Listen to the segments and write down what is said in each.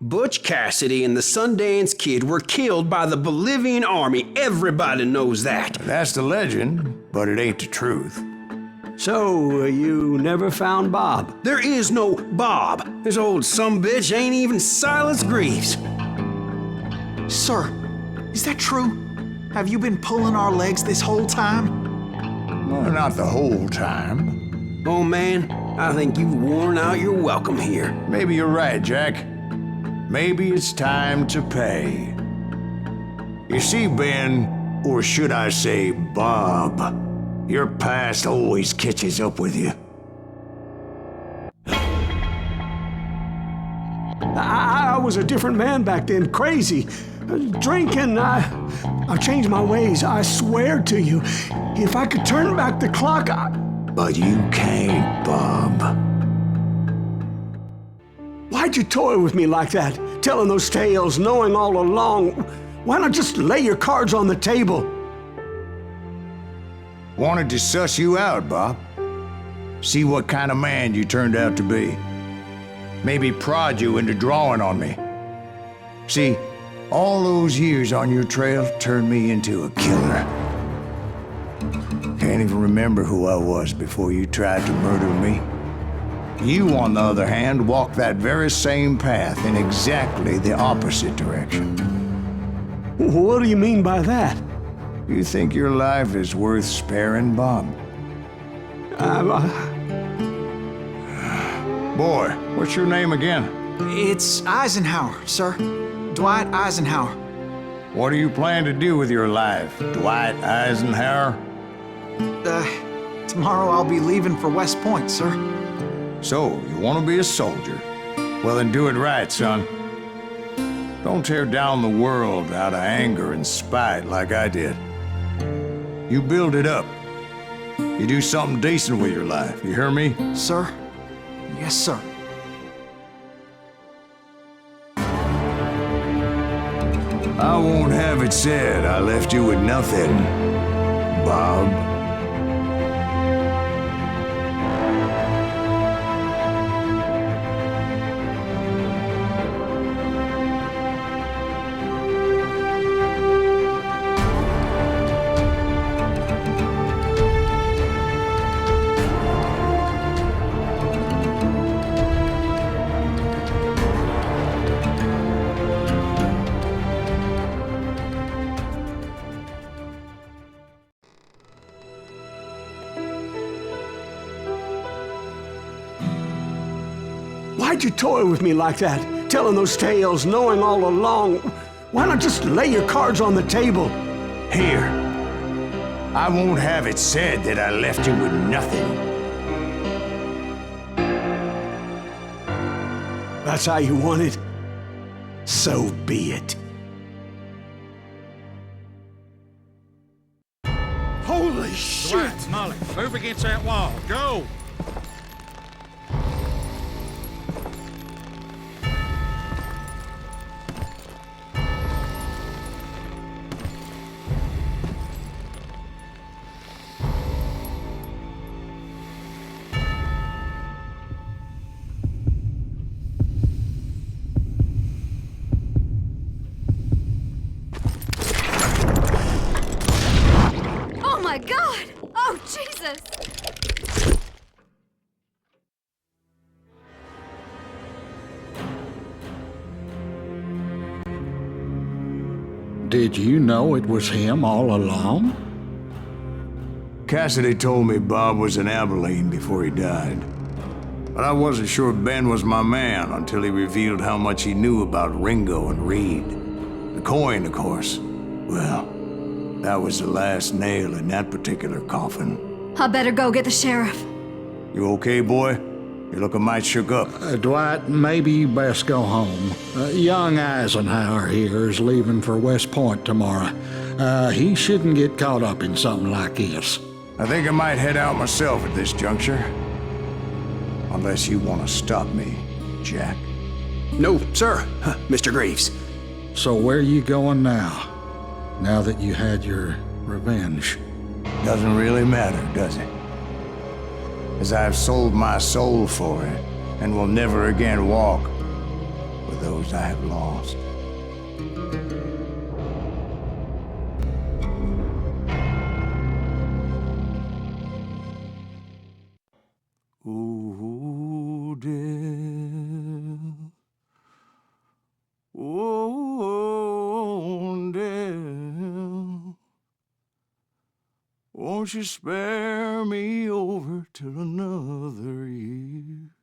Butch Cassidy and the Sundance Kid were killed by the Bolivian army. Everybody knows that. That's the legend, but it ain't the truth. So, you never found Bob? There is no Bob. This old sumbitch ain't even Silas Greaves. Sir, is that true? Have you been pulling our legs this whole time? Well, not the whole time. Oh man, I think you've worn out your welcome here. Maybe you're right, Jack. Maybe it's time to pay. You see, Ben, or should I say Bob, your past always catches up with you. I was a different man back then, crazy. Drinking, I've changed my ways, I swear to you. If I could turn back the clock, But you can't, Bob. Why'd you toy with me like that? Telling those tales, knowing all along. Why not just lay your cards on the table? Wanted to suss you out, Bob. See what kind of man you turned out to be. Maybe prod you into drawing on me. See, all those years on your trail turned me into a killer. Can't even remember who I was before you tried to murder me. You, on the other hand, walked that very same path in exactly the opposite direction. What do you mean by that? You think your life is worth sparing, Bob? Boy, what's your name again? It's Eisenhower, sir. Dwight Eisenhower. What do you plan to do with your life, Dwight Eisenhower? Tomorrow I'll be leaving for West Point, sir. So, you want to be a soldier? Well, then do it right, son. Don't tear down the world out of anger and spite like I did. You build it up. You do something decent with your life, you hear me? Sir? Yes, sir. I won't have it said I left you with nothing, Bob. Why'd you toy with me like that? Telling those tales, knowing all along. Why not just lay your cards on the table? Here. I won't have it said that I left you with nothing. That's how you want it? So be it. Holy shit! Dwight, Molly, move against that wall. Go! Oh my God! Oh, Jesus! Did you know it was him all along? Cassidy told me Bob was in Abilene before he died. But I wasn't sure Ben was my man until he revealed how much he knew about Ringo and Reed. The coin, of course. Well, that was the last nail in that particular coffin. I better go get the sheriff. You okay, boy? You're looking mighty shook up. Dwight, maybe you best go home. Young Eisenhower here is leaving for West Point tomorrow. He shouldn't get caught up in something like this. I think I might head out myself at this juncture. Unless you want to stop me, Jack. No, sir, Mr. Greaves. So where are you going now? Now that you had your revenge? Doesn't really matter, does it? As I've sold my soul for it, and will never again walk for those I have lost. Ooh, dear. Oh, dear. Won't you spare me over till another year?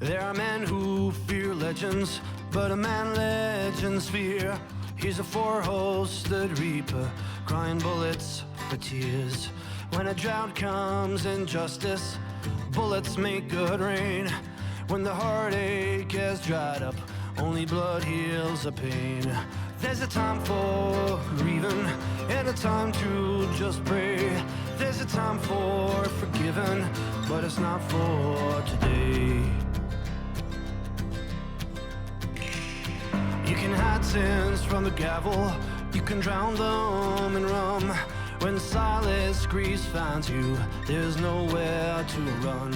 There are men who fear legends, but a man legends fear. He's a four-hosted reaper, crying bullets for tears. When a drought comes in justice, bullets make good rain. When the heartache has dried up, only blood heals the pain. There's a time for grieving and a time to just pray. There's a time for forgiving, but it's not for today. You can hide sins from the gavel, you can drown them in rum. When silence grease finds you, there's nowhere to run.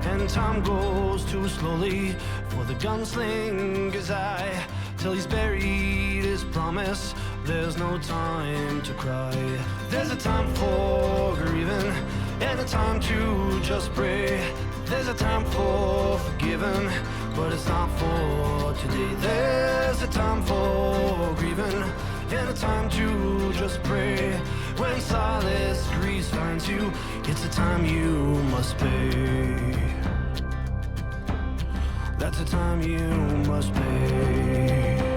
And time goes too slowly for the gunslinger's eye, till he's buried his pride. sadness, there's no time to cry. There's a time for grieving and a time to just pray. There's a time for forgiving, but it's not for today. There's a time for grieving and a time to just pray. When silence grief finds you, it's a time you must pay. That's a time you must pay.